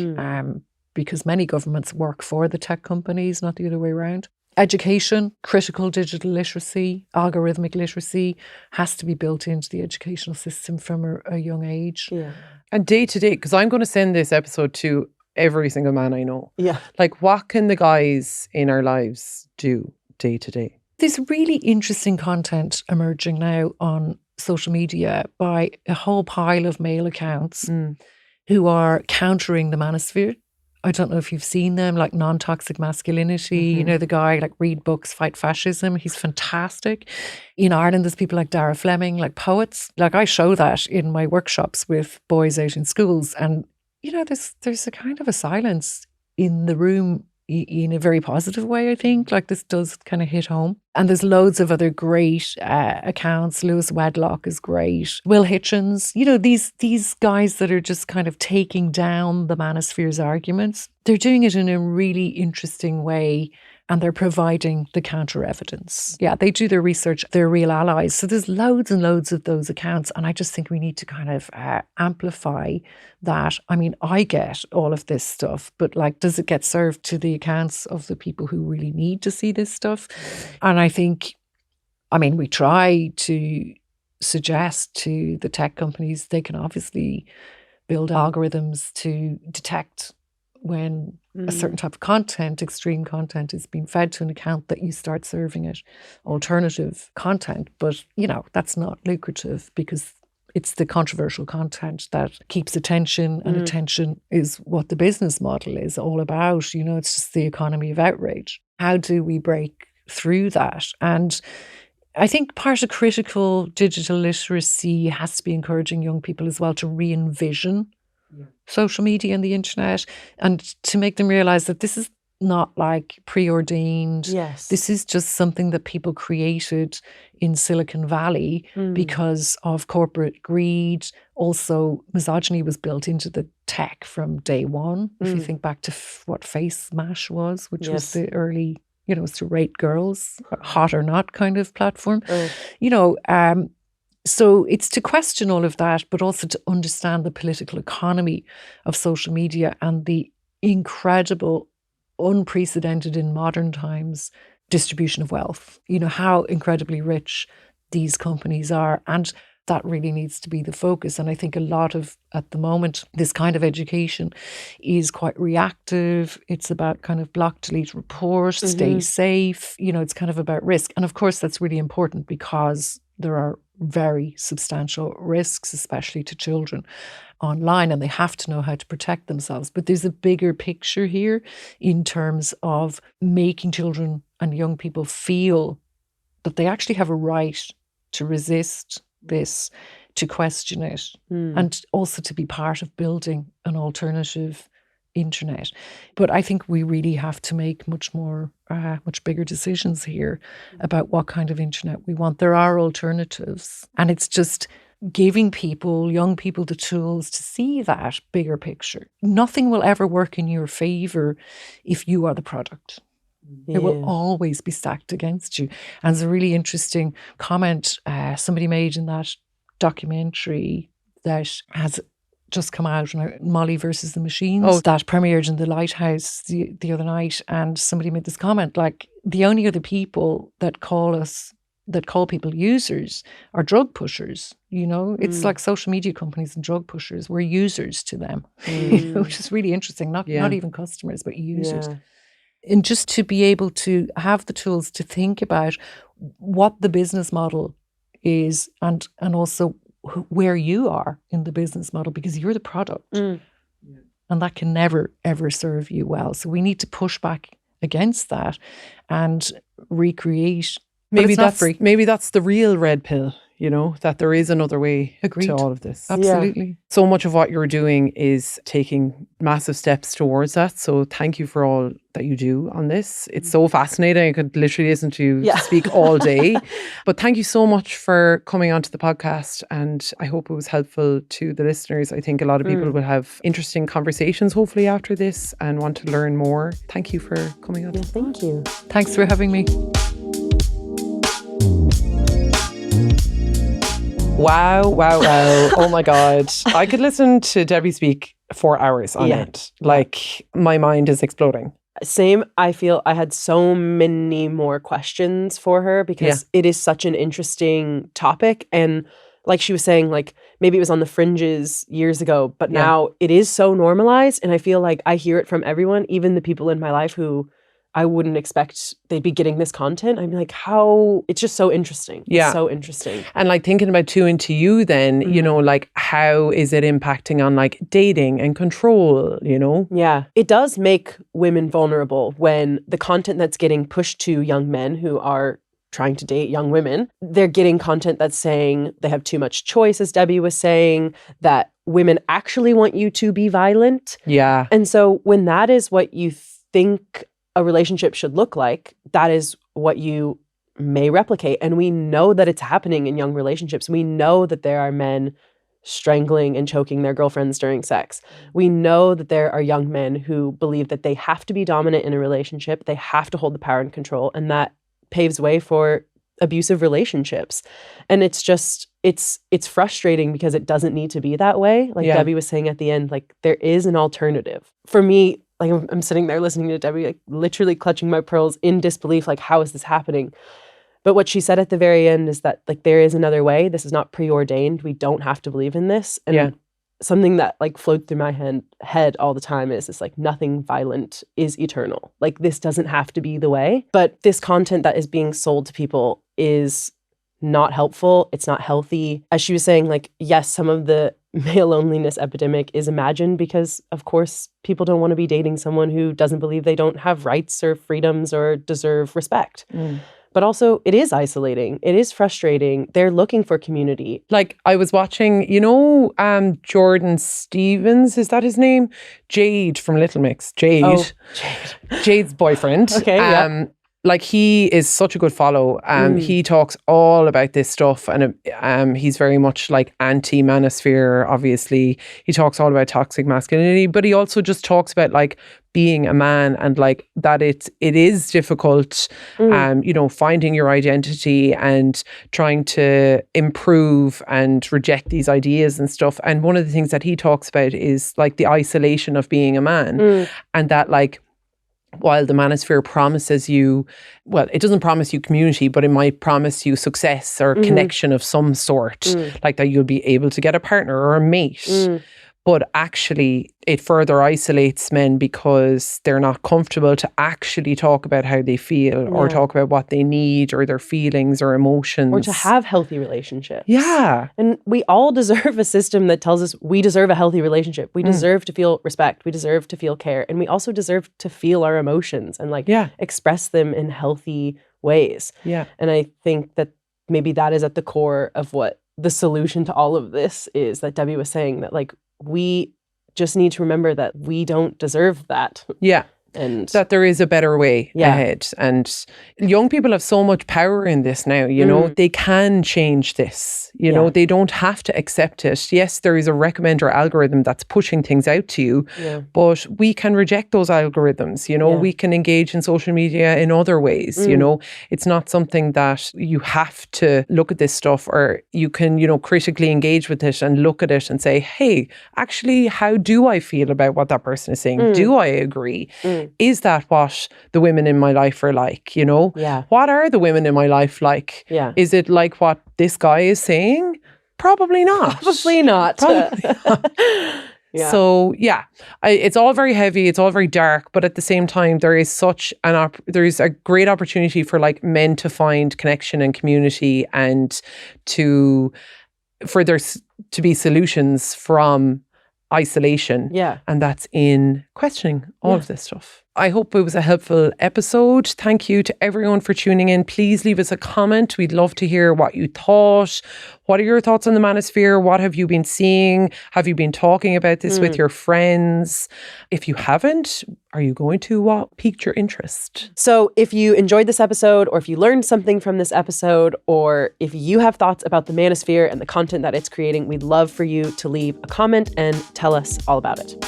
Speaker 3: Because many governments work for the tech companies, not the other way around. Education, critical digital literacy, algorithmic literacy has to be built into the educational system from a young age.
Speaker 2: Yeah. And day to day, because I'm going to send this episode to every single man I know.
Speaker 1: Yeah.
Speaker 2: Like, what can the guys in our lives do day to day?
Speaker 3: There's really interesting content emerging now on social media by a whole pile of male accounts who are countering the manosphere. I don't know if you've seen them, like non-toxic masculinity. You know, the guy, like, read books, fight fascism. He's fantastic. In Ireland, there's people like Dara Fleming, like poets. Like, I show that in my workshops with boys out in schools. And, you know, there's a kind of a silence in the room in a very positive way, I think. Like, this does kind of hit home. And there's loads of other great accounts. Lewis Wedlock is great. Will Hitchens, you know, these guys that are just kind of taking down the manosphere's arguments. They're doing it in a really interesting way, and they're providing the counter evidence. Yeah, they do their research. They're real allies. So there's loads and loads of those accounts. And I just think we need to kind of amplify that. I mean, I get all of this stuff, but like, does it get served to the accounts of the people who really need to see this stuff? And I think, I mean, we try to suggest to the tech companies, they can obviously build algorithms to detect when a certain type of content, extreme content, is being fed to an account, that you start serving it alternative content. But, you know, that's not lucrative because it's the controversial content that keeps attention, and attention is what the business model is all about. You know, it's just the economy of outrage. How do we break through that? And I think part of critical digital literacy has to be encouraging young people as well to re-envision social media and the internet, and to make them realize that this is not like preordained.
Speaker 1: Yes.
Speaker 3: This is just something that people created in Silicon Valley because of corporate greed. Also, misogyny was built into the tech from day one. If you think back to what Face Mash was, which was the early, you know, it was to rate girls, hot or not kind of platform. You know, so it's to question all of that, but also to understand the political economy of social media and the incredible, unprecedented in modern times distribution of wealth. You know, how incredibly rich these companies are. And that really needs to be the focus. And I think a lot of, at the moment, this kind of education is quite reactive. It's about kind of block, delete, report, stay safe. You know, it's kind of about risk. And of course, that's really important because there are very substantial risks, especially to children online, and they have to know how to protect themselves. But there's a bigger picture here in terms of making children and young people feel that they actually have a right to resist this, to question it, and also to be part of building an alternative internet. But I think we really have to make much bigger decisions here about what kind of internet we want. There are alternatives, and it's just giving people, young people, the tools to see that bigger picture. Nothing will ever work in your favor if you are the product. It will always be stacked against you. And there's a really interesting comment somebody made in that documentary that has just come out, Molly versus the Machines, that premiered in the Lighthouse the other night. And somebody made this comment, like, the only other people that call people users are drug pushers. You know, it's like social media companies and drug pushers. We're users to them, you know, which is really interesting. Not even customers, but users. And just to be able to have the tools to think about what the business model is, and also where you are in the business model, because you're the product. And that can never, ever serve you well. So we need to push back against that and recreate
Speaker 2: maybe
Speaker 3: it's not
Speaker 2: that's
Speaker 3: free.
Speaker 2: maybe that's the real red pill, you know, that there is another way
Speaker 3: Agreed.
Speaker 2: to all of this.
Speaker 3: Absolutely.
Speaker 2: So much of what you're doing is taking massive steps towards that. So thank you for all that you do on this. It's so fascinating. I could literally listen to you speak all day. But thank you so much for coming onto the podcast. And I hope it was helpful to the listeners. I think a lot of people will have interesting conversations, hopefully, after this and want to learn more. Thank you for coming on.
Speaker 1: Thank you.
Speaker 3: Thanks for having me.
Speaker 2: Wow. Oh my God. I could listen to Debbie speak for hours on it. Like, my mind is exploding.
Speaker 1: Same. I feel I had so many more questions for her because it is such an interesting topic. And like she was saying, like maybe it was on the fringes years ago, but now it is so normalized. And I feel like I hear it from everyone, even the people in my life who I wouldn't expect they'd be getting this content. I'm like, how? It's just so interesting.
Speaker 2: Yeah.
Speaker 1: It's so interesting.
Speaker 2: And like thinking about too into you then, you know, like how is it impacting on like dating and control, you know?
Speaker 1: Yeah. It does make women vulnerable when the content that's getting pushed to young men who are trying to date young women, they're getting content that's saying they have too much choice, as Debbie was saying, that women actually want you to be violent.
Speaker 2: Yeah.
Speaker 1: And so when that is what you think a relationship should look like, that is what you may replicate. And we know that it's happening in young relationships. We know that there are men strangling and choking their girlfriends during sex. We know that there are young men who believe that they have to be dominant in a relationship. They have to hold the power and control. And that paves way for abusive relationships. And it's just, it's frustrating because it doesn't need to be that way. Like Debbie was saying at the end, like there is an alternative. For me, like I'm sitting there listening to Debbie, like literally clutching my pearls in disbelief, like how is this happening? But what she said at the very end is that like there is another way. This is not preordained. We don't have to believe in this. And something that like flowed through my head all the time is this like nothing violent is eternal. Like this doesn't have to be the way. But this content that is being sold to people is not helpful. It's not healthy. As she was saying, like, yes, some of the male loneliness epidemic is imagined because, of course, people don't want to be dating someone who doesn't believe they don't have rights or freedoms or deserve respect. But also, it is isolating. It is frustrating. They're looking for community.
Speaker 2: Like, I was watching, you know, Jordan Stevens, is that his name? Jade from Little Mix. Jade. Oh, Jade. Jade's boyfriend.
Speaker 1: Okay,
Speaker 2: Like, he is such a good follow. He talks all about this stuff, and he's very much like anti-manosphere, obviously. He talks all about toxic masculinity, but he also just talks about like being a man and like that it is difficult, you know, finding your identity and trying to improve and reject these ideas and stuff. And one of the things that he talks about is like the isolation of being a man, and that like, while the manosphere promises you, well, it doesn't promise you community, but it might promise you success or connection of some sort, like that you'll be able to get a partner or a mate. But actually, it further isolates men because they're not comfortable to actually talk about how they feel or talk about what they need or their feelings or emotions.
Speaker 1: Or to have healthy relationships.
Speaker 2: Yeah.
Speaker 1: And we all deserve a system that tells us we deserve a healthy relationship. We deserve to feel respect. We deserve to feel care. And we also deserve to feel our emotions and like express them in healthy ways.
Speaker 2: Yeah.
Speaker 1: And I think that maybe that is at the core of what the solution to all of this is, that Debbie was saying, that like we just need to remember that we don't deserve that.
Speaker 2: Yeah.
Speaker 1: And
Speaker 2: that there is a better way ahead. And young people have so much power in this now, you know, they can change this, you know, they don't have to accept it. Yes, there is a recommender algorithm that's pushing things out to you, but we can reject those algorithms, you know, we can engage in social media in other ways, you know, it's not something that you have to look at this stuff, or you can, you know, critically engage with it and look at it and say, hey, actually, how do I feel about what that person is saying? Do I agree? Is that what the women in my life are like, you know?
Speaker 1: Yeah.
Speaker 2: What are the women in my life like?
Speaker 1: Yeah.
Speaker 2: Is it like what this guy is saying? Probably not.
Speaker 1: Probably not.
Speaker 2: Probably not. So, it's all very heavy. It's all very dark. But at the same time, there is there is a great opportunity for like men to find connection and community, and for there to be solutions from isolation.
Speaker 1: Yeah.
Speaker 2: And that's in questioning all of this stuff. I hope it was a helpful episode. Thank you to everyone for tuning in. Please leave us a comment. We'd love to hear what you thought. What are your thoughts on the manosphere? What have you been seeing? Have you been talking about this with your friends? If you haven't, are you going to? What piqued your interest?
Speaker 1: So if you enjoyed this episode, or if you learned something from this episode, or if you have thoughts about the manosphere and the content that it's creating, we'd love for you to leave a comment and tell us all about it.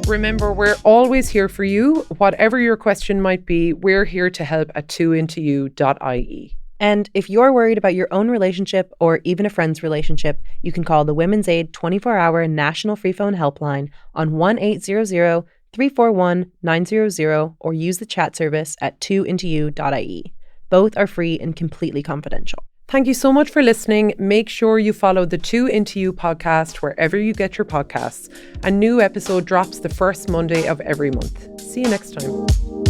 Speaker 2: Remember, we're always here for you. Whatever your question might be, we're here to help at 2intoyou.ie.
Speaker 1: And if you're worried about your own relationship or even a friend's relationship, you can call the Women's Aid 24-hour national free phone helpline on 1-800-341-900 or use the chat service at 2intoyou.ie. Both are free and completely confidential.
Speaker 2: Thank you so much for listening. Make sure you follow the 2 Into You podcast wherever you get your podcasts. A new episode drops the first Monday of every month. See you next time.